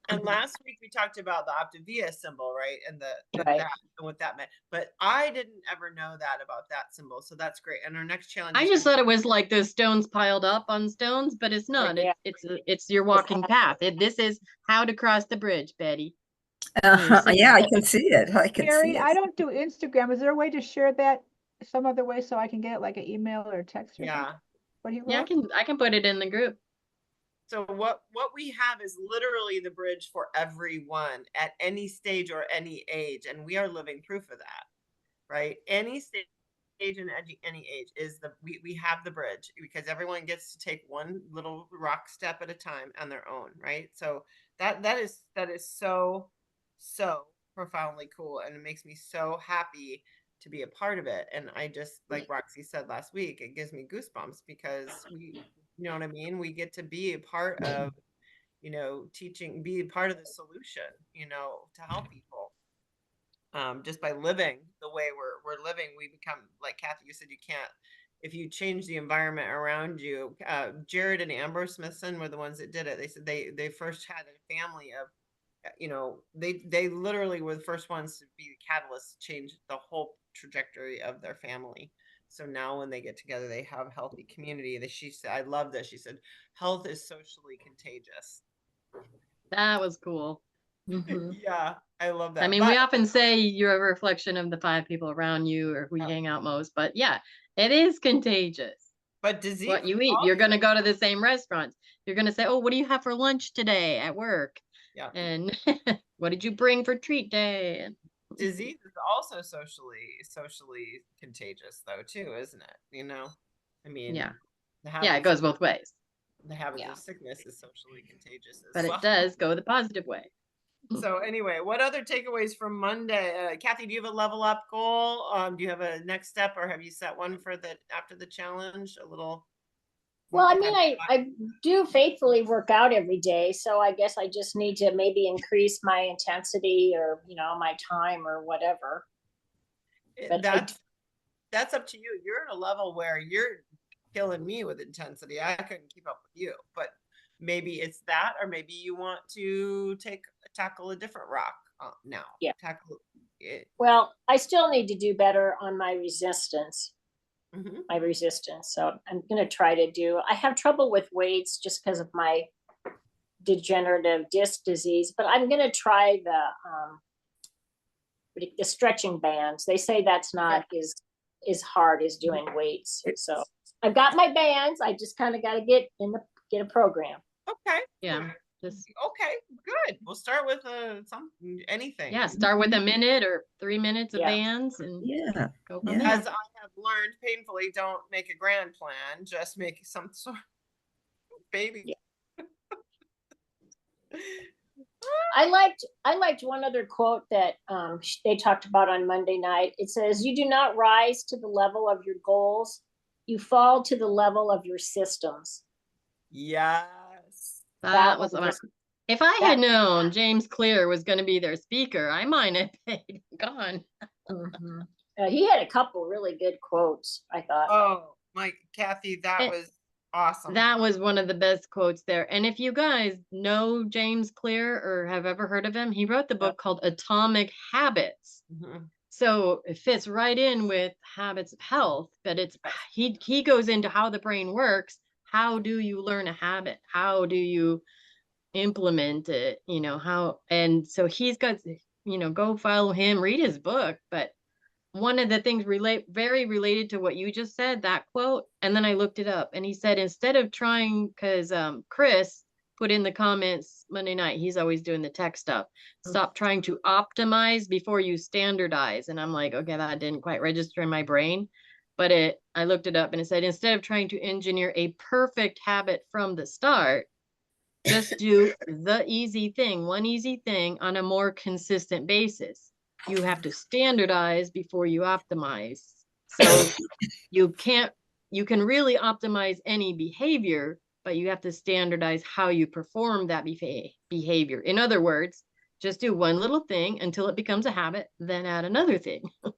And last week we talked about the Optavia symbol, right? And Right. that and what that meant. But I didn't ever know that about that symbol. So that's great. And our next challenge I is just gonna thought it was like the stones piled up on stones, but it's not. Yeah. It's your walking path. This is how to cross the bridge, Betty. Yeah, I can see it. I can Carrie, see I it. don't do Instagram. Is there a way to share that some other way so I can get it like an email or a text or something? yeah. What do you Yeah, I can put it in the group. So what we have is literally the bridge for everyone at any stage or any age, and we are living proof of that, right? Any stage and any age is we have the bridge because everyone gets to take one little rock step at a time on their own, right? So that is so profoundly cool, and it makes me so happy to be a part of it. And I just, like Roxy said last week, it gives me goosebumps because you know what I mean? We get to be a part of, teaching, be a part of the solution, to help people. Just by living the way we're living, we become, like Kathy, you said, you can't, if you change the environment around you. Jared and Amber Smithson were the ones that did it. They said they first had a family of, they literally were the first ones to be the catalyst to change the whole trajectory of their family. So now when they get together, they have a healthy community. She said, I love this. She said, health is socially contagious. That was cool. Mm-hmm. Yeah, I love that. I mean, we often say you're a reflection of the 5 people around you or who you hang out most, but yeah, it is contagious. But disease, what you eat, you're going to go to the same restaurants. You're going to say, oh, what do you have for lunch today at work? Yeah. And what did you bring for treat day? Disease is also socially contagious though too, isn't it? I mean, yeah, it goes both ways. The habit of sickness is socially contagious as but well. It does go the positive way. So anyway, what other takeaways from Monday? Kathy, do you have a level up goal? Do you have a next step, or have you set one for after the challenge? A little. Well, I mean, I do faithfully work out every day, so I guess I just need to maybe increase my intensity or my time or whatever. But that's up to you. You're at a level where you're killing me with intensity. I couldn't keep up with you, but maybe it's that, or maybe you want to tackle a different rock now. Yeah. Tackle it. Well, I still need to do better on my resistance. Mm-hmm. My resistance. So I'm going to try to I have trouble with weights just because of my degenerative disc disease, but I'm going to try the stretching bands. They say that's not as hard as doing weights. So I've got my bands. I just kind of got to get a program. Okay. Yeah. Okay, good. We'll start with anything. Yeah, start with a minute or 3 minutes of bands and go from there. As I have learned painfully, don't make a grand plan, just make some sort of baby. Yeah. I liked one other quote that they talked about on Monday night. It says, "You do not rise to the level of your goals, you fall to the level of your systems." Yes. That was if I had known James Clear was going to be their speaker, I might have gone. Mm-hmm. He had a couple really good quotes, I thought. Oh, Kathy, that was awesome. That was one of the best quotes there. And if you guys know James Clear or have ever heard of him, he wrote the book called Atomic Habits. Mm-hmm. So it fits right in with Habits of Health, but he goes into how the brain works. How do you learn a habit? How do you implement it? And so he's got, go follow him, read his book. But one of the things very related to what you just said, that quote, and then I looked it up, and he said, instead of trying, because Chris put in the comments Monday night, he's always doing the tech stuff, stop trying to optimize before you standardize. And I'm like, okay, that didn't quite register in my brain. But I looked it up, and it said, instead of trying to engineer a perfect habit from the start, just do one easy thing on a more consistent basis. you have to standardize before you optimize. So you can really optimize any behavior, but you have to standardize how you perform that behavior. In other words, just do one little thing until it becomes a habit, then add another thing. And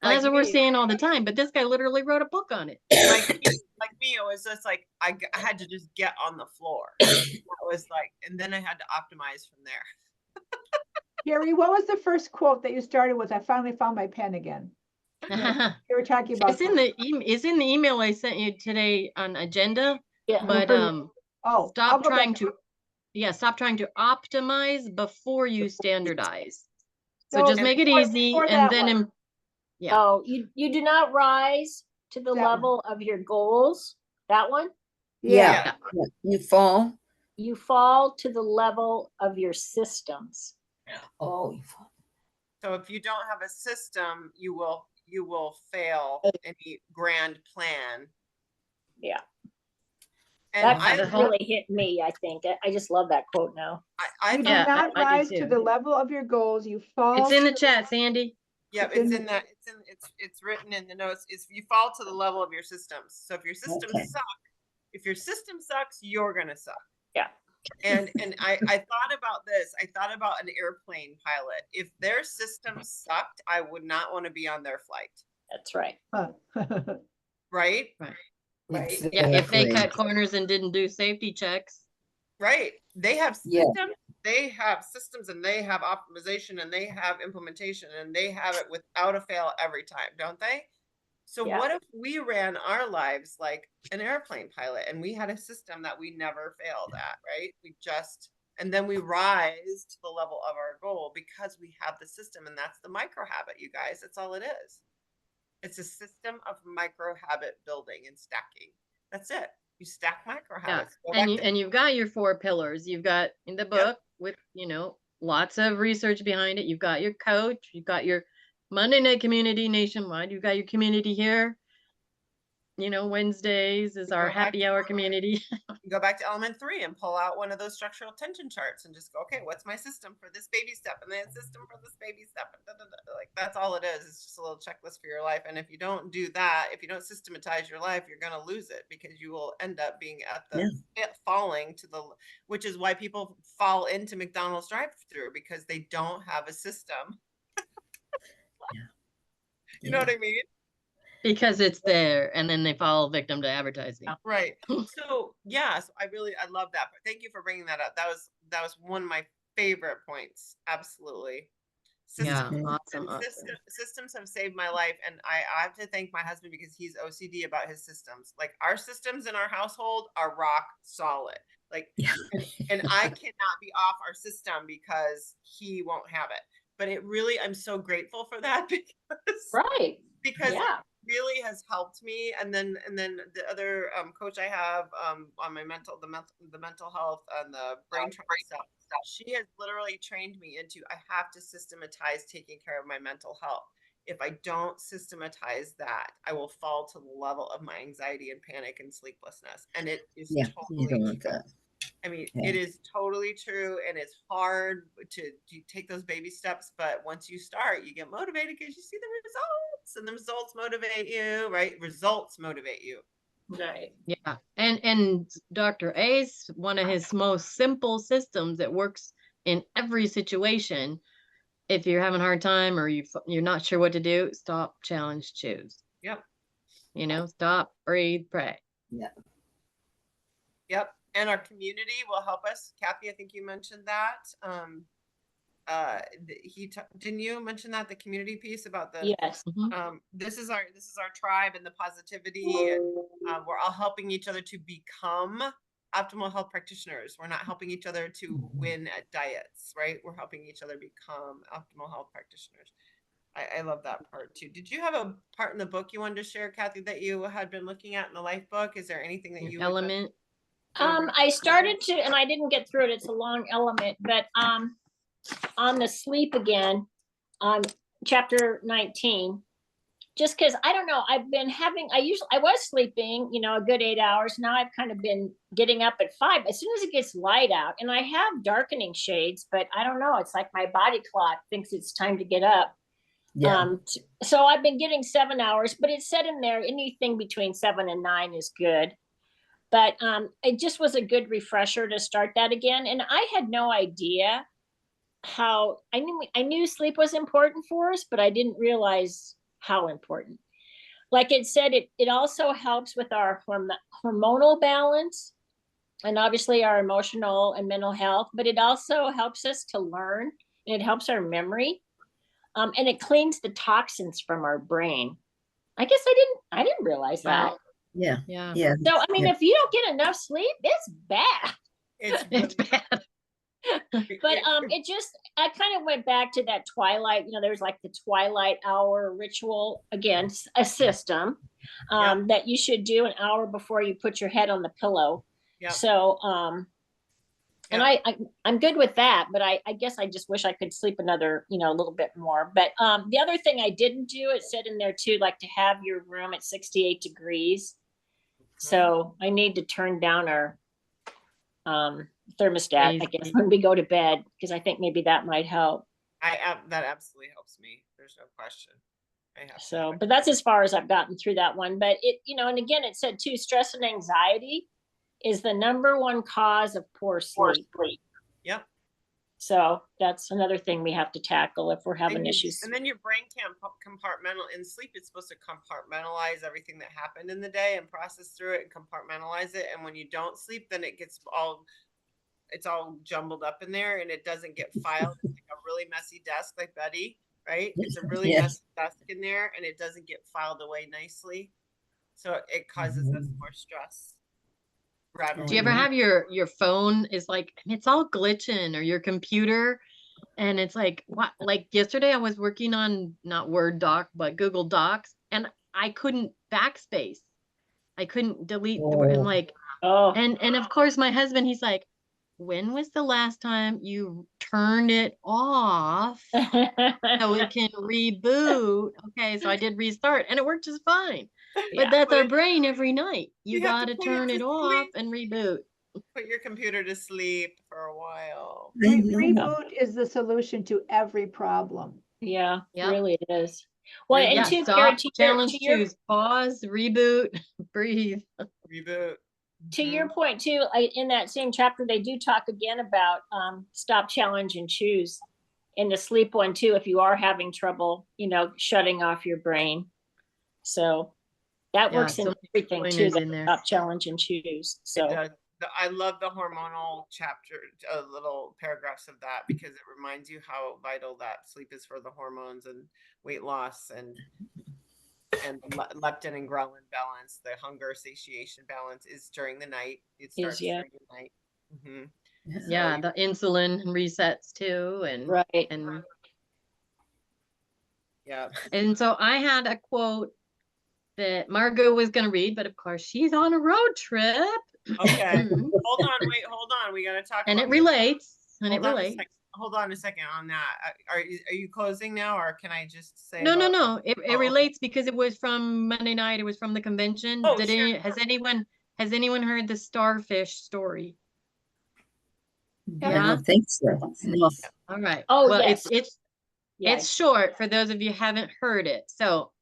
Like that's what we're me. seeing all the time. But this guy literally wrote a book on it. Like me, it was just like I had to just get on the floor. That was like, and then I had to optimize from there. Gary, what was the first quote that you started with? I finally found my pen again. You were talking about It's in the email I sent you today on agenda. Yeah. But I'll stop go trying back. stop trying to optimize before you standardize. So No, just make it easy, before and that then one. yeah. Oh, you do not rise to the That one. level of your goals. That one? Yeah. Yeah. You fall. You fall to the level of your systems. Oh, you fall. So if you don't have a system, you will fail any grand plan. Yeah. And That I really hit me, I think. I just love that quote now. I You do Yeah, not I do rise to too. the level of your goals. You fall. It's in the chat, Sandy. yeah, It's in it's in that it's written in the notes. Is you fall to the level of your systems. So if your systems Okay. suck, if your system sucks, you're gonna suck. Yeah. And I thought about this. I thought about an airplane pilot. If their system sucked, I would not want to be on their flight. That's right. Right? Right. Yeah, if they cut corners and didn't do safety checks. Right. They have Yeah. systems. They have systems, and they have optimization, and they have implementation, and they have it without a fail every time, don't they? So Yeah. what if we ran our lives like an airplane pilot, and we had a system that we never failed at, right? And then we rise to the level of our goal because we have the system, and that's the micro habit, you guys. That's all it is. It's a system of micro habit building and stacking. That's it. You stack micro Yeah. habits. And you've got your 4 pillars. You've got in the book with, lots of research behind it. You've got your coach, you've got your Monday night community nationwide, you've got your community here. Wednesdays is our happy hour community. Go back to element 3 and pull out one of those structural tension charts and just go, okay, what's my system for this baby step, and then system for this baby step, and like that's all it is. It's just a little checklist for your life. And if you don't do that, if you don't systematize your life, you're going to lose it, because you will end up being at the falling to the, which is why people fall into McDonald's drive-through, because they don't have a system. You know what I mean? Because it's there, and then they fall victim to advertising. Right. So yes, I love that. But thank you for bringing that up. That was one of my favorite points. Absolutely. Systems have saved my life, and I have to thank my husband, because he's OCD about his systems. Like, our systems in our household are rock solid. Like, and I cannot be off our system because he won't have it. But I'm so grateful for that, because really has helped me. And then the other coach I have on my the mental health and the brain trauma stuff, she has literally trained me into, I have to systematize taking care of my mental health. If I don't systematize that, I will fall to the level of my anxiety and panic and sleeplessness. And it is totally true. I mean, it is totally true, and it's hard to take those baby steps. But once you start, you get motivated because you see the results, and the results motivate you, right? Results motivate you. Right. Yeah. And Dr. Ace, one of his most simple systems that works in every situation. If you're having a hard time, or you're not sure what to do, stop, challenge, choose. Yep. Stop, breathe, pray. Yep. And our community will help us. Kathy, I think you mentioned that. Didn't you mention that, the community piece about the yes. This is our tribe, and the positivity, and we're all helping each other to become optimal health practitioners. We're not helping each other to win at diets, right? We're helping each other become optimal health practitioners. I love that part too. Did you have a part in the book you wanted to share, Kathy, that you had been looking at in the life book? Is there anything that you element? I started to, and I didn't get through it. It's a long element, but on the sleep again, on chapter 19, just because I don't know, I was sleeping, a good 8 hours. Now I've kind of been getting up at 5 as soon as it gets light out, and I have darkening shades, but I don't know. It's like my body clock thinks it's time to get up. Yeah. So I've been getting 7 hours, but it said in there anything between 7 and 9 is good. But it just was a good refresher to start that again. And I had no idea how I knew sleep was important for us, but I didn't realize how important. Like it said, it also helps with our hormonal balance and obviously our emotional and mental health, but it also helps us to learn and it helps our memory. And it cleans the toxins from our brain. I guess I didn't realize that. Wow. Yeah. Yeah. Yeah. So I mean, Yeah. if you don't get enough sleep, it's bad. It's It's bad. But I kind of went back to that twilight, there's like the twilight hour ritual again, a system Yep. that you should do an hour before you put your head on the pillow. Yep. So and Yep. I'm good with that, but I guess I just wish I could sleep another, a little bit more. But the other thing I didn't do, it said in there too, like to have your room at 68 degrees. So I need to turn down our thermostat, I guess, when we go to bed, because I think maybe that might help. That absolutely helps me. There's no question. I have So, but that's as far as I've gotten through that one. But it, and again, it said too, stress and anxiety is the #1 cause of poor sleep. Yep. So that's another thing we have to tackle if we're having issues. And then your brain can't compartmentalize. In sleep, it's supposed to compartmentalize everything that happened in the day and process through it and compartmentalize it. And when you don't sleep, then it's all jumbled up in there and it doesn't get filed. It's like a really messy desk, like Betty, right? It's a really Yes. messy desk in there and it doesn't get filed away nicely. So it causes us more stress. Do you ever have your phone is like, it's all glitching, or your computer and it's like, what? Like yesterday I was working on not Word doc, but Google Docs, and I couldn't backspace. I couldn't delete the word. I'm like, and of course my husband, he's like, when was the last time you turned it off so it can reboot? Okay, so I did restart and it worked just fine. But that's our brain every night. You got to turn it off and reboot. Put your computer to sleep for a while. Reboot is the solution to every problem. Yeah, Yep. really it is. Well, and to stop, to challenge, your, choose, pause, reboot, breathe. Reboot. To your point too, in that same chapter, they do talk again about stop, challenge, and choose in the sleep one too, if you are having trouble, shutting off your brain. So that works in everything too, that stop, challenge, and choose. So I love the hormonal chapter, little paragraphs of that, because it reminds you how vital that sleep is for the hormones and weight loss and leptin and ghrelin balance. The hunger satiation balance is during the night. It starts during the night. Yeah, the insulin resets too, and right. And yeah. And so I had a quote that Margot was going to read, but of course she's on a road trip. Okay. Hold on. We got to talk. And it relates. Hold on a second on that. Are you closing now, or can I just say? No. It relates because it was from Monday night. It was from the convention. Oh, Has anyone heard the starfish story? I don't think so. No. All right. Oh, well, yes. It's short for those of you who haven't heard it. So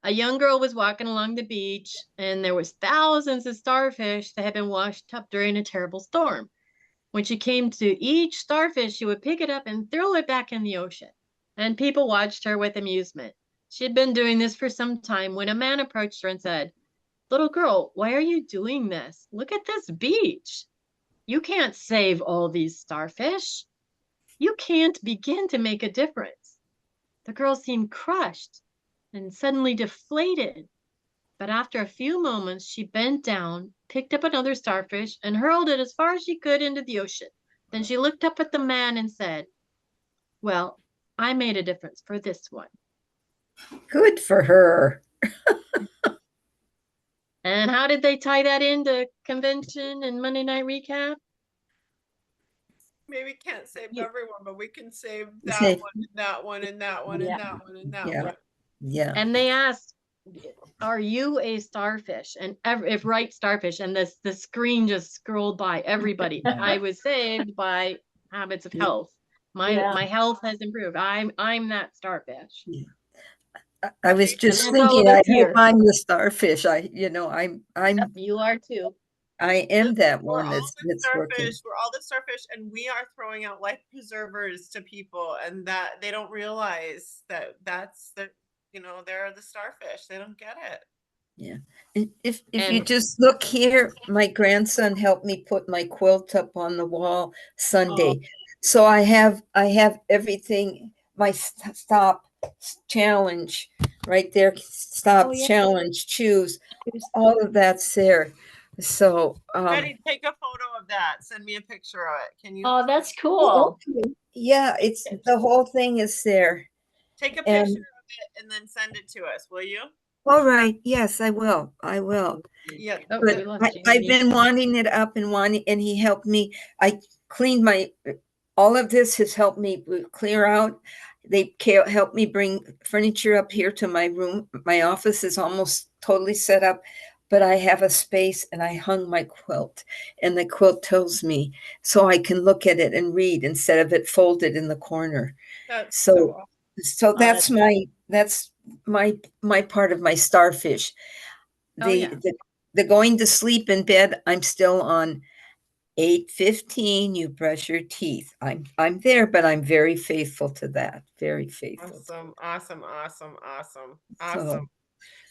a young girl was walking along the beach and there was thousands of starfish that had been washed up during a terrible storm. When she came to each starfish, she would pick it up and throw it back in the ocean. And people watched her with amusement. She had been doing this for some time when a man approached her and said, "Little girl, why are you doing this? Look at this beach. You can't save all these starfish. You can't begin to make a difference." The girl seemed crushed and suddenly deflated. But after a few moments, she bent down, picked up another starfish, and hurled it as far as she could into the ocean. Then she looked up at the man and said, "Well, I made a difference for this one." Good for her. And how did they tie that into convention and Monday night recap? Maybe can't save everyone, but we can save that one, and that one, and that one, and that one, and that one. Yeah. And they asked, are you a starfish? And if right, starfish, and the screen just scrolled by everybody. I was saved by habits of health. My health has improved. I'm that starfish. I was And just that's all of thinking, I us hope here. I'm the starfish. You are too. I am that We're one all that's the working. starfish. We're all the starfish, and we are throwing out life preservers to people, and that they don't realize that that's the, they're the starfish. They don't get it. Yeah. If you And just look here, my grandson helped me put my quilt up on the wall Sunday. So I have everything, my stop challenge right there, stop yeah. challenge, choose, all of that's there. So Betty, take a photo of that. Send me a picture of it. Can you Oh, that's oh, cool. okay. Yeah, it's the whole thing is there. take a And picture of it and then send it to us, will you? all right, yes, I will. Yeah. oh, But we lost you. I've been wanting it up and he helped me. I cleaned all of this has helped me clear out. They helped me bring furniture up here to my room. My office is almost totally set up, but I have a space and I hung my quilt, and the quilt tells me so I can look at it and read instead of it folded in the corner. That's So, awesome. so that's my part of my starfish. Oh, yeah. The going to sleep in bed, I'm still on 8:15. You brush your teeth. I'm there, but I'm very faithful to that. Very faithful. Awesome. So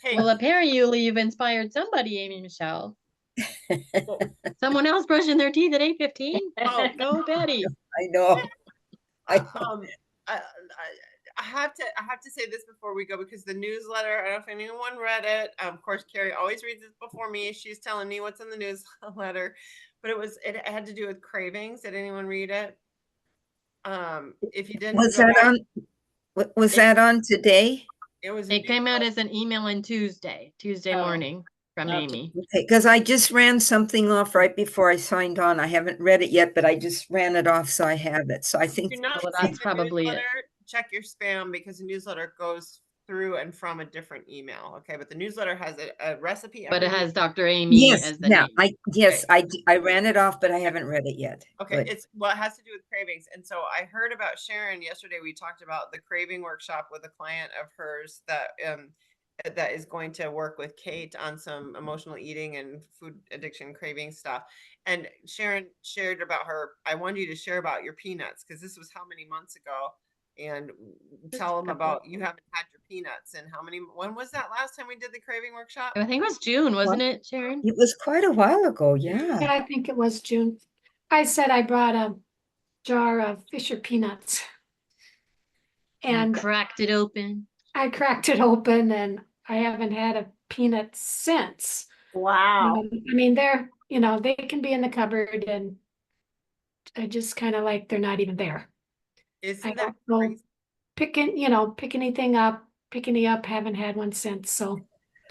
Hey, Well, apparently you've inspired somebody, Amy Michelle. well, Someone else brushing their teeth at 8:15. oh, Go Betty. I know. I know. I have to say this before we go, because the newsletter, I don't know if anyone read it. Of course, Carrie always reads it before me. She's telling me what's in the newsletter, but it had to do with cravings. Did anyone read it? If you didn't, Was go that back. was that on today? It was It came out as an email on Tuesday Oh. morning from Okay. Amy. Okay, because I just ran something off right before I signed on. I haven't read it yet, but I just ran it off, so I have it. So I think If you're not Well, seeing that's the probably it. newsletter, check your spam, because the newsletter goes through and from a different email. Okay, but the newsletter has a recipe. But it every has week. Dr. Amy as the name. I ran it off, but I haven't read it yet. Okay, But it has to do with cravings. And so I heard about Sharon yesterday. We talked about the craving workshop with a client of hers that is going to work with Kate on some emotional eating and food addiction craving stuff. And Sharon shared about I wanted you to share about your peanuts, because this was how many months ago, and tell them about, you haven't had your peanuts, and when was that last time we did the craving workshop? I think it was June, wasn't it, Sharon? it was quite a while ago. Yeah. Yeah, I think it was June. I said I brought a jar of Fisher peanuts. And Cracked it open. I cracked it open and I haven't had a peanut since. Wow. I mean, they can be in the cupboard and I just kind of like they're not even there. I Isn't that don't go crazy? pick anything up, haven't had one since. So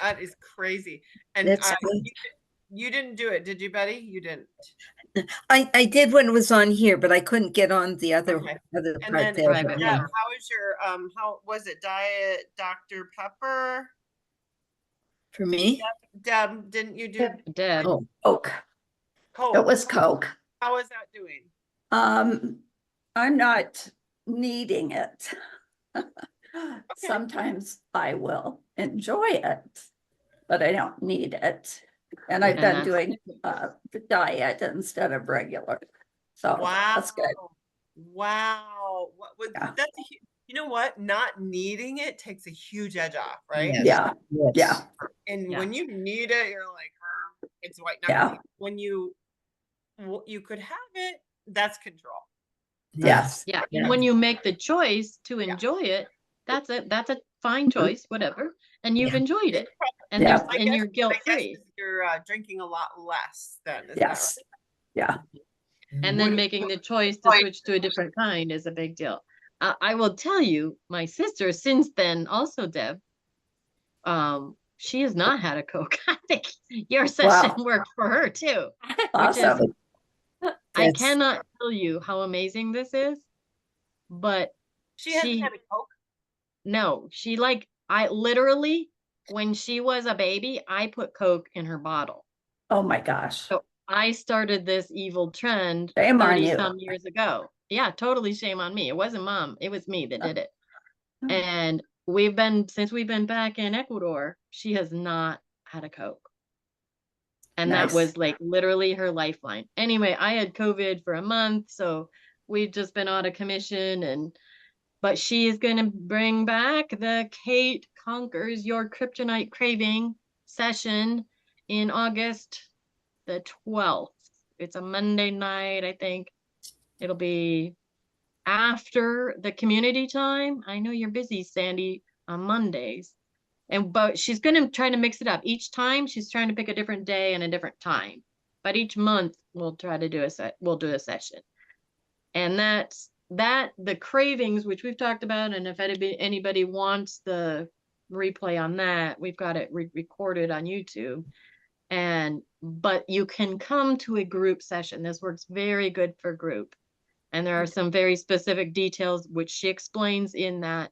That is crazy. And That's good. you didn't do it, did you, Betty? You didn't. I did when it was on here, but I couldn't get on the other Okay. other And part then there. Private but Deb, yeah. one. how is your how was it, Diet Dr. Pepper? For me? Deb, didn't you do Deb. Oh, Coke. Coke? It was Coke. How is that doing? I'm not needing it. Sometimes I will enjoy it, but I don't need it. And I've And been that's- doing the diet instead of regular. So Wow. that's good. Wow. Yeah. You know what? Not needing it takes a huge edge off, right? yes, Yeah. yes. Yeah. And Yeah. when you need it, you're like, it's white Yeah. knuckling. When you could have it, that's control. Yes. Yeah. Yeah. And when you make the choice to Yeah. enjoy it, that's a fine choice, whatever. And you've Yeah. enjoyed it. And Yeah. there's and you're guilt free. You're drinking a lot less then. Is Yes. Yeah. And then making the choice to switch to a different kind is a big deal. I will tell you, my sister since then also, Deb, she has not had a Coke. I think your session worked for her too. Awesome. I That's- cannot tell you how amazing this is, but She hasn't had a Coke? no, she like I literally, when she was a baby, I put Coke in her bottle. Oh my gosh. So I started this evil trend Shame on 30 you. some years ago. Yeah, totally shame on me. It wasn't mom. It was me that did it. And since we've been back in Ecuador, she has not had a Coke. And that Nice. was like literally her lifeline. Anyway, I had COVID for a month, so we've just been out of commission, but she is going to bring back the Kate Conquers Your Kryptonite Craving session in August the 12th. It's a Monday night, I think. It'll be after the community time. I know you're busy, Sandy, on Mondays. But she's going to try to mix it up. Each time she's trying to pick a different day and a different time. But each month we'll try to do we'll do a session. And the cravings, which we've talked about, and if anybody wants the replay on that, we've got it recorded on YouTube. But you can come to a group session. This works very good for group. And there are some very specific details which she explains in that.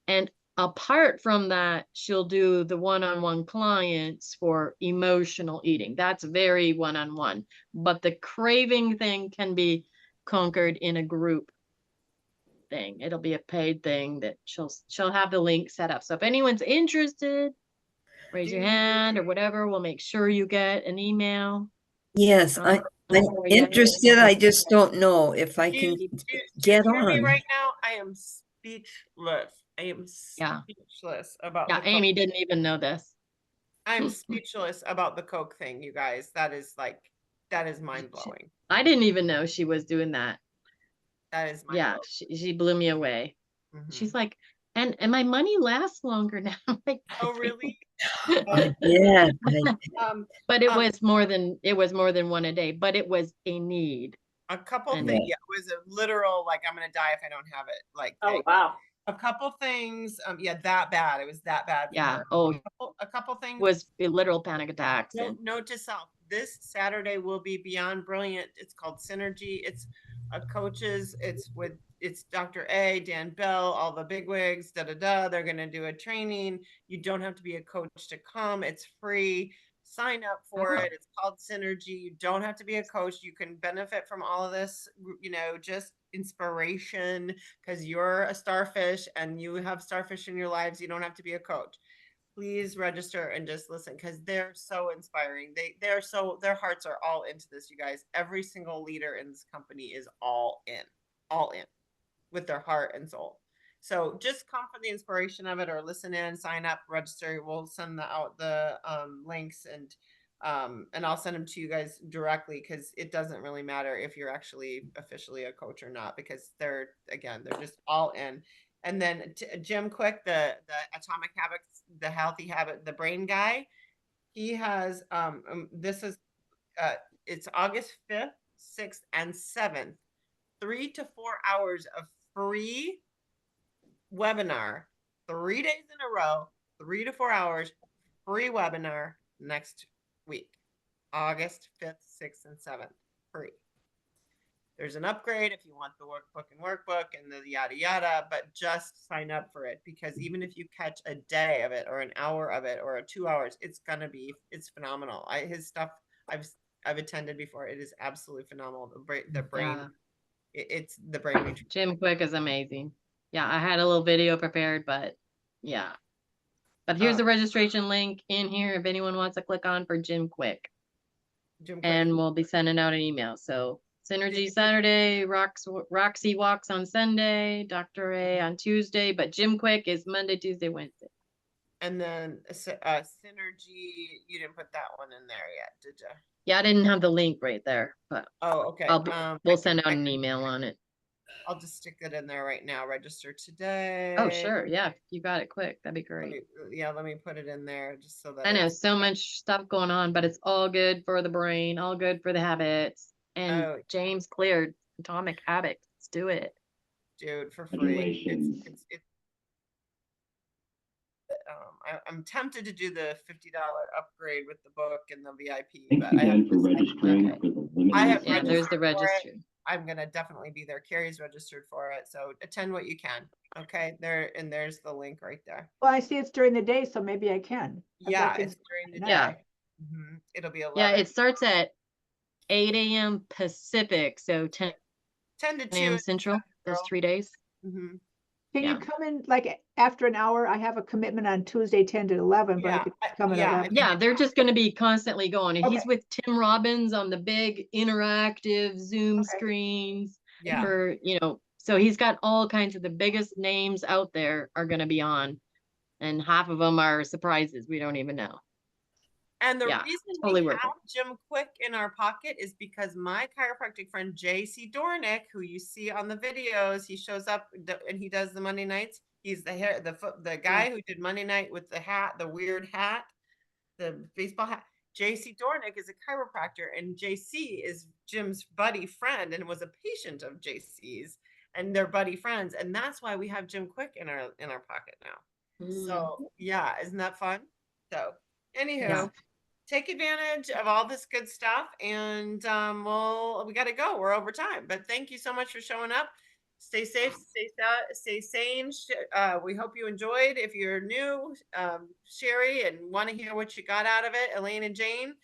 And apart from that, she'll do the one-on-one clients for emotional eating. That's very one-on-one. But the craving thing can be conquered in a group thing. It'll be a paid thing that she'll have the link set up. So if anyone's interested, raise your hand or whatever. We'll make sure you get an email. Yes, I'm interested. I just don't know if I can Do get you hear me on. right now? I am speechless. I am speechless about Yeah, the Amy Coke. didn't even know this. I'm speechless about the Coke thing, you guys. That is mind blowing. I didn't even know she was doing that. That is mind Yeah, blowing. she blew me away. She's like, and my money lasts longer now. Like, Oh, really? Yeah. But it was more than one a day, but it was a need. A couple things. Yeah, it was a literal, like, I'm gonna die if I don't have it. Like, Oh, wow. a couple things. Yeah, that bad. It was that bad for Yeah. her. Oh, A couple things. was a literal panic attacks. Note to self: this Saturday will be beyond brilliant. It's called Synergy. It's coaches. It's Dr. A, Dan Bell, all the bigwigs. They're gonna do a training. You don't have to be a coach to come. It's free. Sign up for it. It's called Synergy. You don't have to be a coach. You can benefit from all of this. Just inspiration, because you're a starfish and you have starfish in your lives. You don't have to be a coach. Please register and just listen, because they're so inspiring. Their hearts are all into this, you guys. Every single leader in this company is all in with their heart and soul. So just come for the inspiration of it, or listen in, sign up, register. We'll send out the links, and I'll send them to you guys directly, because it doesn't really matter if you're actually officially a coach or not, because they're just all in. And then Jim Quick, the Atomic Habits, the Healthy Habit, the brain guy, he has it's August 5th, 6th, and 7th, 3 to 4 hours of free webinar, 3 days in a row, 3 to 4 hours, free webinar next week, August 5th, 6th, and 7th, free. There's an upgrade if you want the workbook and the yada yada, but just sign up for it, because even if you catch a day of it or an hour of it or 2 hours, it's phenomenal. His stuff I've attended before. It is absolutely phenomenal. The brain. Yeah. It's the brain nutrition. Jim Quick is amazing. Yeah, I had a little video prepared, but yeah. But here's the registration link in here if anyone wants to click on for Jim Quick. And we'll be sending out an email. So Synergy Saturday, Roxy Walks on Sunday, Dr. A on Tuesday, but Jim Quick is Monday, Tuesday, Wednesday. And then Synergy, you didn't put that one in there yet, did you? Yeah, I didn't have the link right there, but okay. We'll send out an email on it. I'll just stick it in there right now. Register today. Oh, sure. Yeah, you got it quick. That'd be great. Let me put it in there just so that I know so much stuff going on, but it's all good for the brain, all good for the habits. And James cleared Atomic Habits. Let's do it, dude, for free. I'm tempted to do the $50 upgrade with the book and the VIP, but I have there's the registry. I'm gonna definitely be there. Carrie's registered for it, so attend what you can. Okay, there's the link right there. Well, I see it's during the day, so maybe I can. I've got Yeah, things it's during the at Yeah. night. day. It'll be Yeah, 11, it starts at 8 a.m. Pacific, so 10 10 to 2 a.m. in Central, those 3 days. Mhm. Can you Yeah. come in like after an hour? I have a commitment on Tuesday, 10 to 11, but I Yeah, could come at yeah, 11. Yeah, they're just going to be constantly going. And he's Okay. with Tim Robbins on the big interactive Zoom Okay. screens Yeah. for, so he's got all kinds of the biggest names out there are going to be on. And half of them are surprises we don't even know. And the Yeah, reason totally we worth have Jim Quick in our pocket is because my chiropractic friend JC Dornick, who you see on the videos, he shows up and he does the Monday nights. He's the guy who did Monday night with the hat, the weird hat, the baseball hat. JC Dornick is a chiropractor, and JC is Jim's buddy friend and was a patient of JC's, and they're buddy friends, and that's why we have Jim Quick in our pocket now. So yeah, isn't that fun? So anywho, Yeah. take advantage of all this good stuff, and we got to go. We're over time, but thank you so much for showing up. Stay safe, stay sane. We hope you enjoyed. If you're new, Sherry, and want to hear what you got out of it, Elaine and Jane,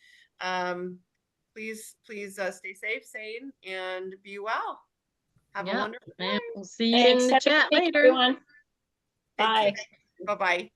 please stay safe, sane, and be well. Have a Yeah. wonderful day. And we'll see you in Thanks. the Have a good chat week, later. everyone. Take Bye. care. Bye-bye.